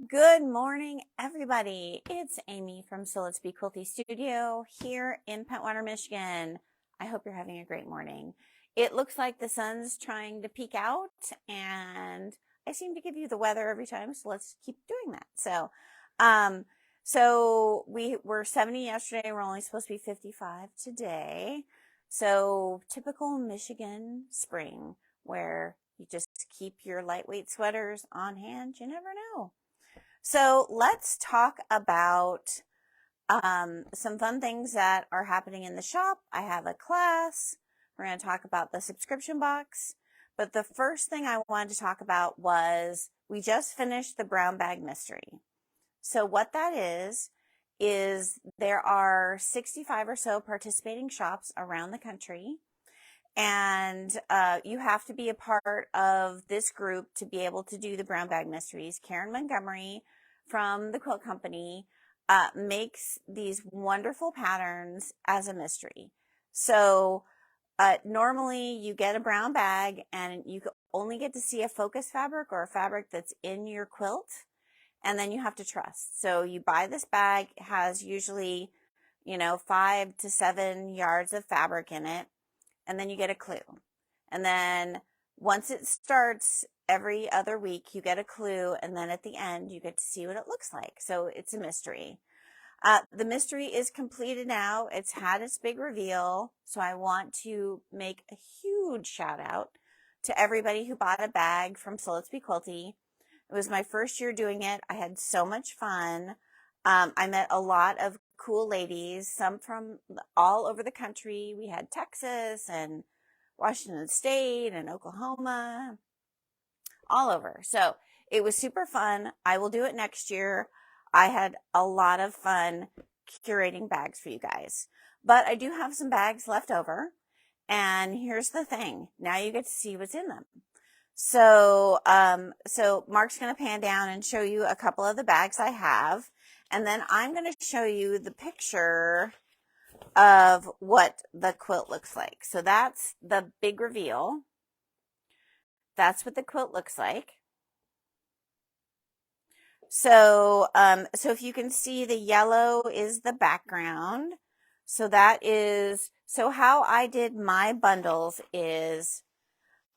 Good morning, everybody. It's Amy from So Let's Be Quilty Studio here in Pentwater, Michigan. I hope you're having a great morning. It looks like the sun's trying to peek out, and I seem to give you the weather every time, so let's keep doing that. So we were 70 yesterday. We're only supposed to be 55 today. So typical Michigan spring, where you just keep your lightweight sweaters on hand. You never know. So let's talk about some fun things that are happening in the shop. I have a class. We're going to talk about the subscription box. But the first thing I wanted to talk about was we just finished the brown bag mystery. So what that is there are 65 or so participating shops around the country. And you have to be a part of this group to be able to do the brown bag mysteries. Karen Montgomery from the Quilt Company makes these wonderful patterns as a mystery. So normally you get a brown bag and you only get to see a focus fabric or a fabric that's in your quilt, and then you have to trust. So you buy this bag. It has usually 5 to 7 yards of fabric in it, and then you get a clue. And then once it starts, every other week you get a clue, and then at the end you get to see what it looks like. So it's a mystery. The mystery is completed now. It's had its big reveal. So I want to make a huge shout out to everybody who bought a bag from So Let's Be Quilty. It was my first year doing it. I had so much fun. I met a lot of cool ladies, some from all over the country. We had Texas and Washington State and Oklahoma, all over. So it was super fun. I will do it next year. I had a lot of fun curating bags for you guys, but I do have some bags left over. And here's the thing. Now you get to see what's in them. So Mark's going to pan down and show you a couple of the bags I have. And then I'm going to show you the picture of what the quilt looks like. So that's the big reveal. That's what the quilt looks like. So if you can see, the yellow is the background. So how I did my bundles is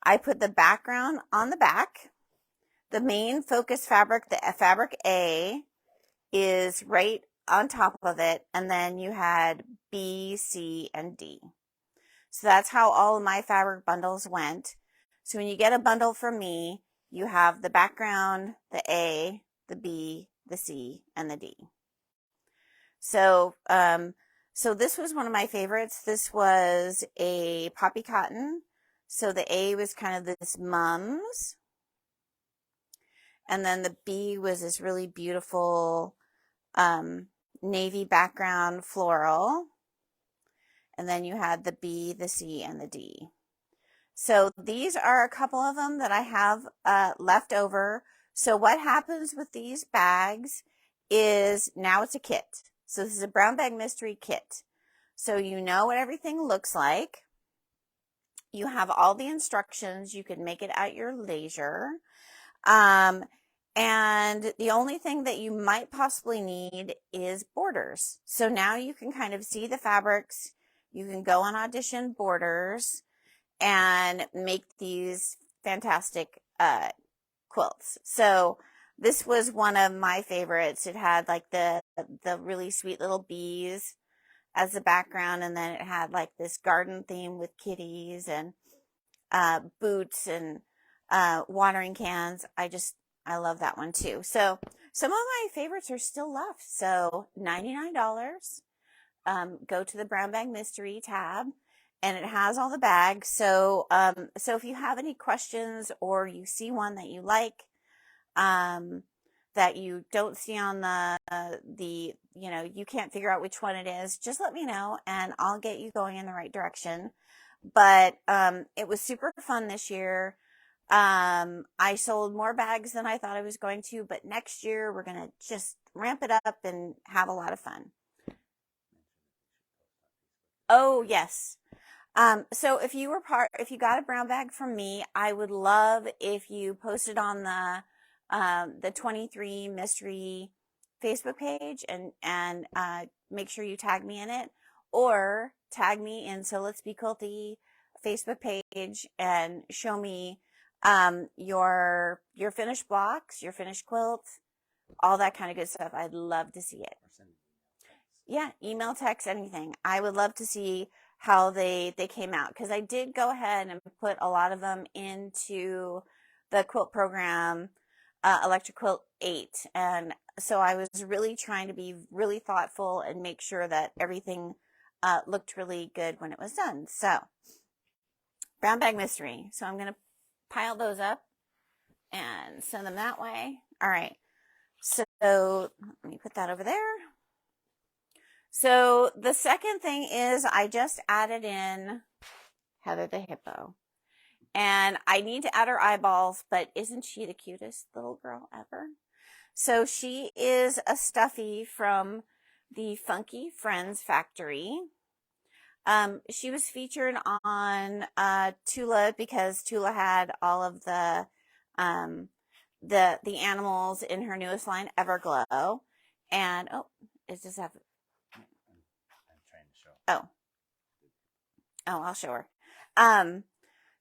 I put the background on the back. The main focus fabric, the fabric A, is right on top of it. And then you had B, C, and D. So that's how all of my fabric bundles went. So when you get a bundle from me, you have the background, the A, the B, the C, and the D. So this was one of my favorites. This was a poppy cotton. So the A was kind of this mums. And then the B was this really beautiful navy background floral. And then you had the B, the C, and the D. So these are a couple of them that I have left over. So what happens with these bags is now it's a kit. So this is a brown bag mystery kit. So you know what everything looks like. You have all the instructions. You can make it at your leisure. And the only thing that you might possibly need is borders. So now you can kind of see the fabrics. You can go on Audition Borders and make these fantastic quilts. So this was one of my favorites. It had like the really sweet little bees as the background, and then it had like this garden theme with kitties and boots and watering cans. I love that one too. So some of my favorites are still left. So $99. Go to the Brown Bag Mystery tab, and it has all the bags. So if you have any questions, or you see one that you like, that you don't see on you can't figure out which one it is, just let me know and I'll get you going in the right direction. But it was super fun this year. I sold more bags than I thought I was going to, but next year we're going to just ramp it up and have a lot of fun. Oh, yes. So if you got a brown bag from me, I would love if you posted on the the 23 Mystery Facebook page and make sure you tag me in it, or tag me in So Let's Be Quilty Facebook page and show me your finished blocks, your finished quilt, all that kind of good stuff. I'd love to see it. Yeah, email, text, anything. I would love to see how they came out, because I did go ahead and put a lot of them into the quilt program, Electric Quilt 8. And so I was really trying to be really thoughtful and make sure that everything looked really good when it was done. So, brown bag mystery. So I'm going to pile those up and send them that way. All right. So let me put that over there. So the second thing is I just added in Heather the Hippo. And I need to add her eyeballs, but isn't she the cutest little girl ever? So she is a stuffy from the Funky Friends factory. She was featured on Tula because Tula had all of the animals in her newest line, Everglow. And is this have? I'm trying to show. I'll show her.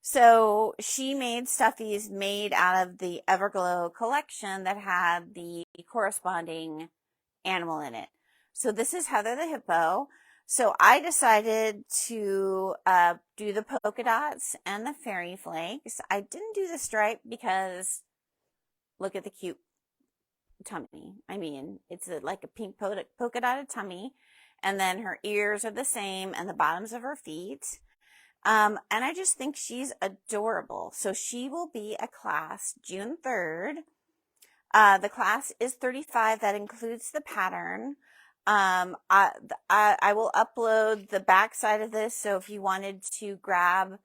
So she made stuffies made out of the Everglow collection that had the corresponding animal in it. So this is Heather the Hippo. So I decided to do the polka dots and the fairy flakes. I didn't do the stripe because look at the cute tummy. I mean, it's like a pink polka dotted tummy. And then her ears are the same and the bottoms of her feet. And I just think she's adorable. So she will be a class June 3rd. The class is 35. That includes the pattern. I will upload the back side of this. So if you wanted to grab,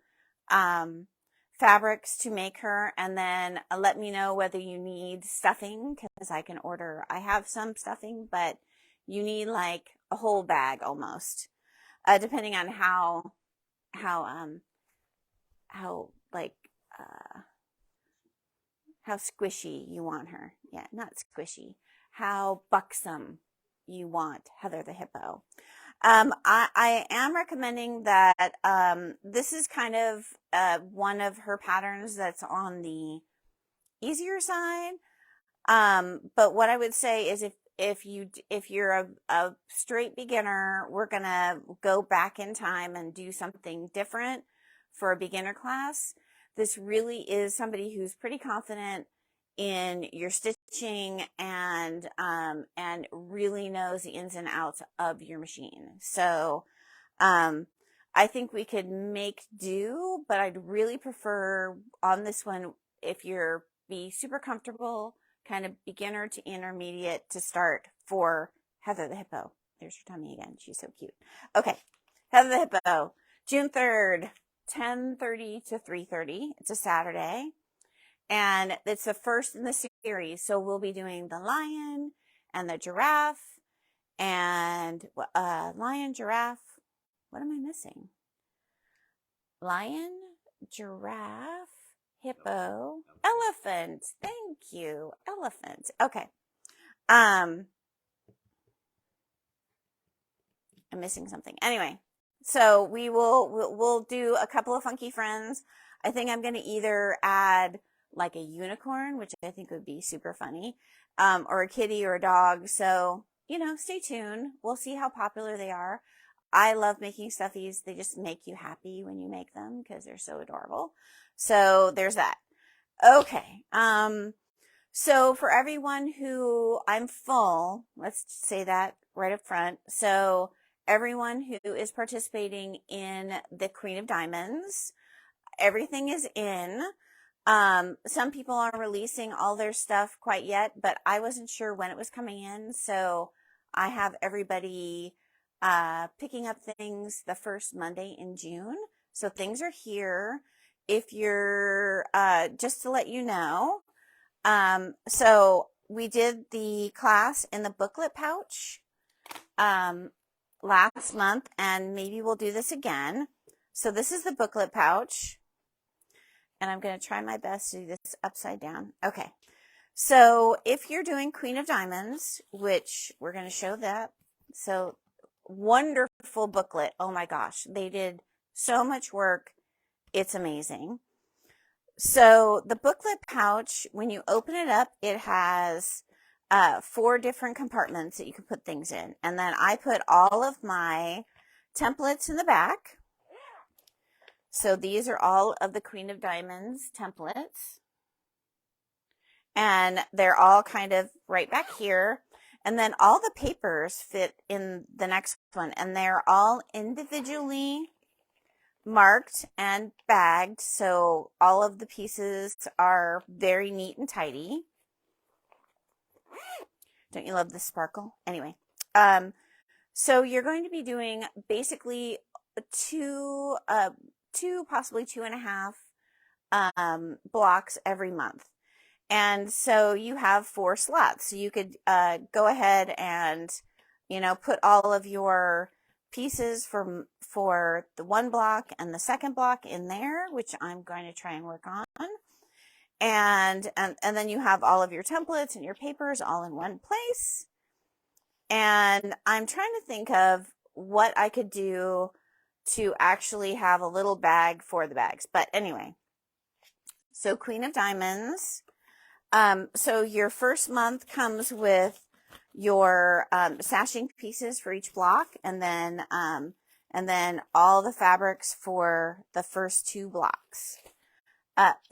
fabrics to make her, and then let me know whether you need stuffing, because I can order. I have some stuffing, but you need like a whole bag almost, depending on how squishy you want her. Yeah, not squishy. How buxom you want Heather the Hippo. I am recommending that this is kind of one of her patterns that's on the easier side. But what I would say is if you're a straight beginner, we're gonna go back in time and do something different for a beginner class. This really is somebody who's pretty confident in your stitching and really knows the ins and outs of your machine. So I think we could make do, but I'd really prefer on this one, if you're be super comfortable, kind of beginner to intermediate to start for Heather the Hippo. There's her tummy again. She's so cute. Okay, Heather the Hippo, June 3rd, 10:30 to 3:30. It's a Saturday. And it's the first in the series. So we'll be doing the lion and the giraffe and lion, giraffe. What am I missing? Lion, giraffe, hippo, elephant. Thank you. Elephant. Okay. I'm missing something. Anyway, so we'll do a couple of funky friends. I think I'm going to either add like a unicorn, which I think would be super funny, or a kitty or a dog. So, stay tuned. We'll see how popular they are. I love making stuffies. They just make you happy when you make them because they're so adorable. So there's that. Okay. So for everyone who I'm full, let's say that right up front. So everyone who is participating in the Queen of Diamonds, everything is in. Some people aren't releasing all their stuff quite yet, but I wasn't sure when it was coming in. So I have everybody, picking up things the first Monday in June. So things are here. If you're, just to let you know, so we did the class in the booklet pouch, last month, and maybe we'll do this again. So this is the booklet pouch. And I'm going to try my best to do this upside down. Okay. So if you're doing Queen of Diamonds, which we're going to show that, so wonderful booklet. Oh my gosh, they did so much work. It's amazing. So the booklet pouch, when you open it up, it has 4 different compartments that you can put things in. And then I put all of my templates in the back. So these are all of the Queen of Diamonds templates. And they're all kind of right back here. And then all the papers fit in the next one. And they're all individually marked and bagged. So all of the pieces are very neat and tidy. Don't you love the sparkle? Anyway, so you're going to be doing basically two, possibly 2.5 blocks every month. And so you have 4 slots. So you could go ahead and, put all of your pieces for the 1 block and the 2nd block in there, which I'm going to try and work on. And then you have all of your templates and your papers all in one place. And I'm trying to think of what I could do to actually have a little bag for the bags. But anyway, so Queen of Diamonds. So your first month comes with your sashing pieces for each block, and then all the fabrics for the first 2 blocks.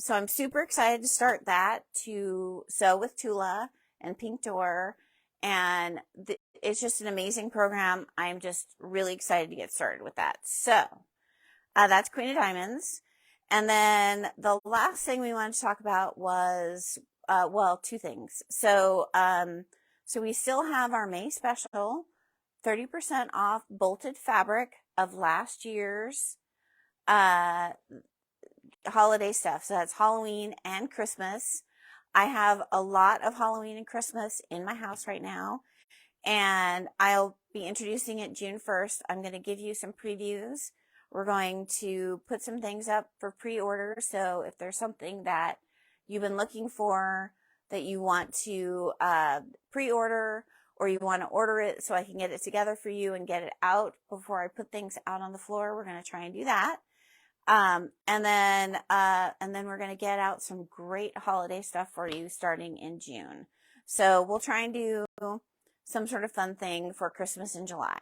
So I'm super excited to start that, to sew with Tula and Pink Door, and it's just an amazing program. I'm just really excited to get started with that. So that's Queen of Diamonds. And then the last thing we wanted to talk about was, 2 things. So we still have our May special, 30% off bolted fabric of last year's holiday stuff. So that's Halloween and Christmas. I have a lot of Halloween and Christmas in my house right now, and I'll be introducing it June 1st. I'm going to give you some previews. We're going to put some things up for pre-order. So if there's something that you've been looking for that you want to pre-order, or you want to order it so I can get it together for you and get it out before I put things out on the floor, we're going to try and do that. And then we're going to get out some great holiday stuff for you starting in June. So we'll try and do some sort of fun thing for Christmas in July.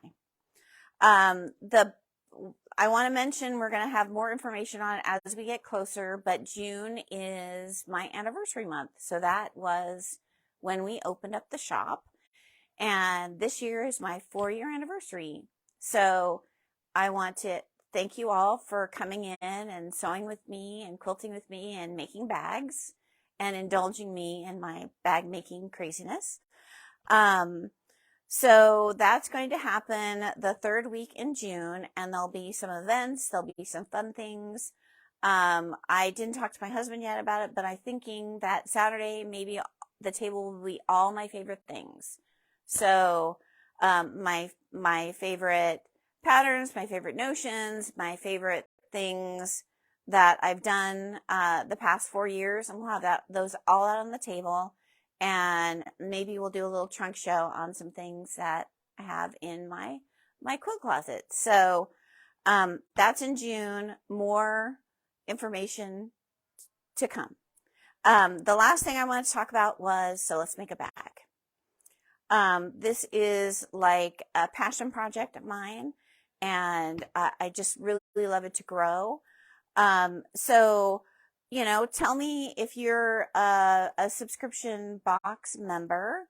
I want to mention we're going to have more information on it as we get closer, but June is my anniversary month. So that was when we opened up the shop, and this year is my 4-year anniversary. So I want to thank you all for coming in and sewing with me and quilting with me and making bags and indulging me in my bag making craziness. So that's going to happen the 3rd week in June, and there'll be some events, there'll be some fun things. I didn't talk to my husband yet about it, but I'm thinking that Saturday maybe the table will be all my favorite things. So my favorite patterns, my favorite notions, my favorite things that I've done the past 4 years, and we'll have those all out on the table. And maybe we'll do a little trunk show on some things that I have in my quilt closet. So that's in June. More information to come. The last thing I wanted to talk about was, so let's make a bag. This is like a passion project of mine, and I just really love it to grow. So tell me if you're a subscription box member.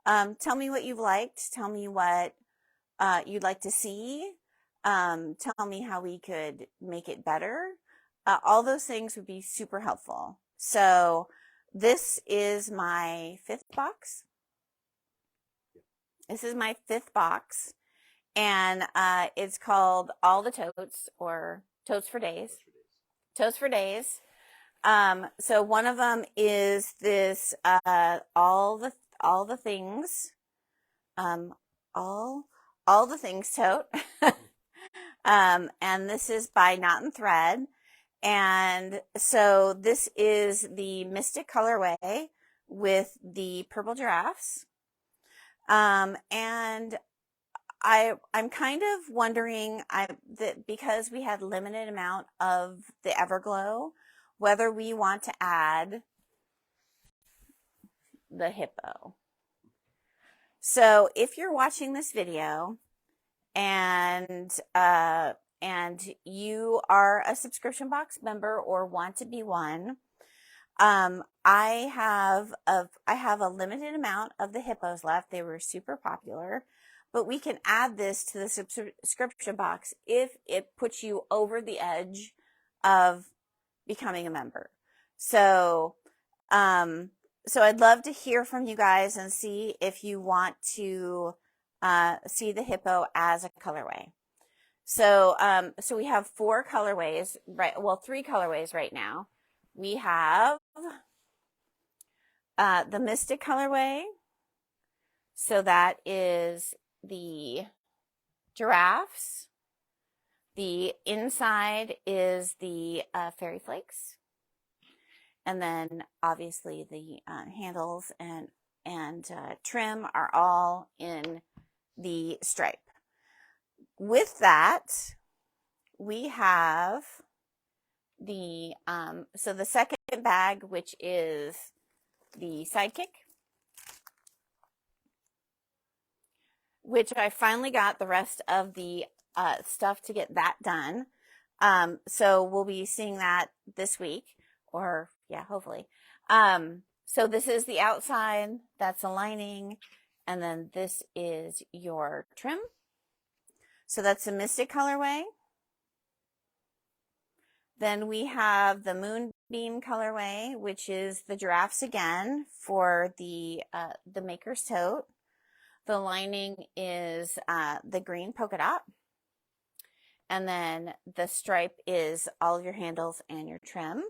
Tell me what you've liked. Tell me what you'd like to see. Tell me how we could make it better. All those things would be super helpful. So this is my 5th box. This is my 5th box, and it's called All the Totes, or Totes for Days. Totes for Days. So one of them is this, all the things, all the things tote. And this is by Knot and Thread. And so this is the Mystic colorway, with the purple giraffes. And I'm kind of wondering that because we had limited amount of the Everglow, whether we want to add the hippo. So if you're watching this video and you are a subscription box member or want to be one, I have a limited amount of the hippos left. They were super popular, but we can add this to the subscription box if it puts you over the edge of becoming a member. So, so I'd love to hear from you guys and see if you want to see the hippo as a colorway. So, so we have 4 colorways, right? Well, 3 colorways right now. We have the Mystic colorway. So that is the giraffes. The inside is the fairy flakes. And then obviously the handles and trim are all in the stripe. With that, we have the, so the second bag, which is the Sidekick, which I finally got the rest of the stuff to get that done. So we'll be seeing that this week, or yeah, hopefully. So this is the outside, that's the lining, and then this is your trim. So that's the Mystic colorway. Then we have the Moonbeam colorway, which is the giraffes again for the Maker's Tote. The lining is the green polka dot. And then the stripe is all of your handles and your trim.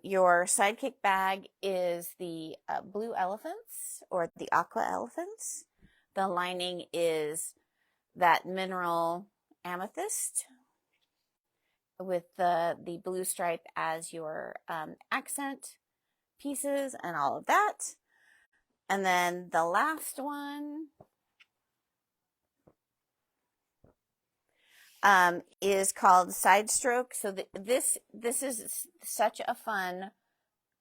Your Sidekick bag is the blue elephants or the aqua elephants. The lining is that mineral amethyst with the blue stripe as your accent pieces and all of that. And then the last one is called Side Stroke. So this is such a fun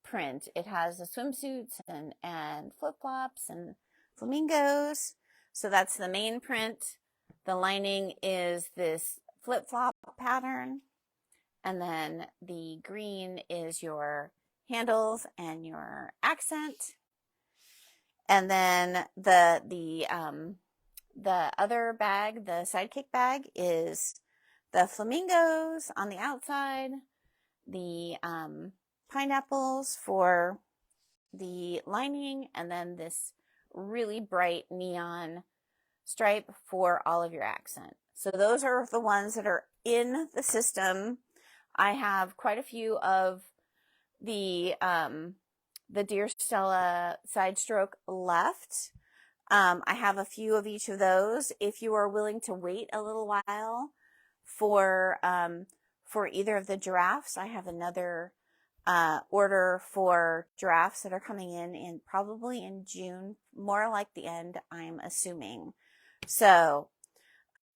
print. It has the swimsuits and flip-flops and flamingos. So that's the main print. The lining is this flip-flop pattern. And then the green is your handles and your accent. And then the other bag, the Sidekick bag, is the flamingos on the outside, the pineapples for the lining, and then this really bright neon stripe for all of your accent. So those are the ones that are in the system. I have quite a few of the Dear Stella side stroke left. I have a few of each of those. If you are willing to wait a little while for either of the giraffes, I have another order for giraffes that are coming in probably in June, more like the end, I'm assuming. So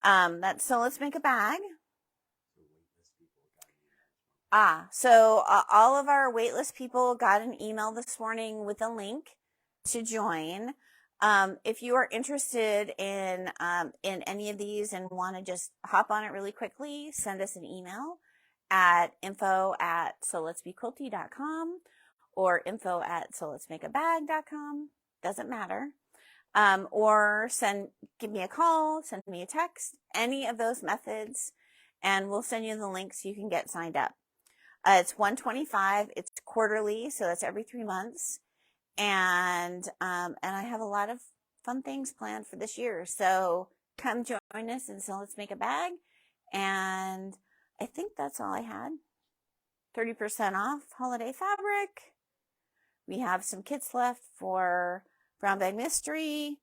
so let's make a bag. So all of our waitlist people got an email this morning with a link to join. If you are interested in any of these and want to just hop on it really quickly, send us an email at info@soletsbequilty.com or info@soletsmakeabag.com. Doesn't matter. Or give me a call, send me a text, any of those methods, and we'll send you the link so you can get signed up. It's $125. It's quarterly, so that's every 3 months. And I have a lot of fun things planned for this year. So come join us and so let's make a bag. And I think that's all I had. 30% off holiday fabric. We have some kits left for Brown Bag Mystery.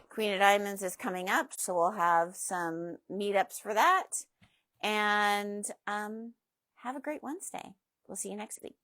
Queen of Diamonds is coming up, so we'll have some meetups for that. And have a great Wednesday. We'll see you next week.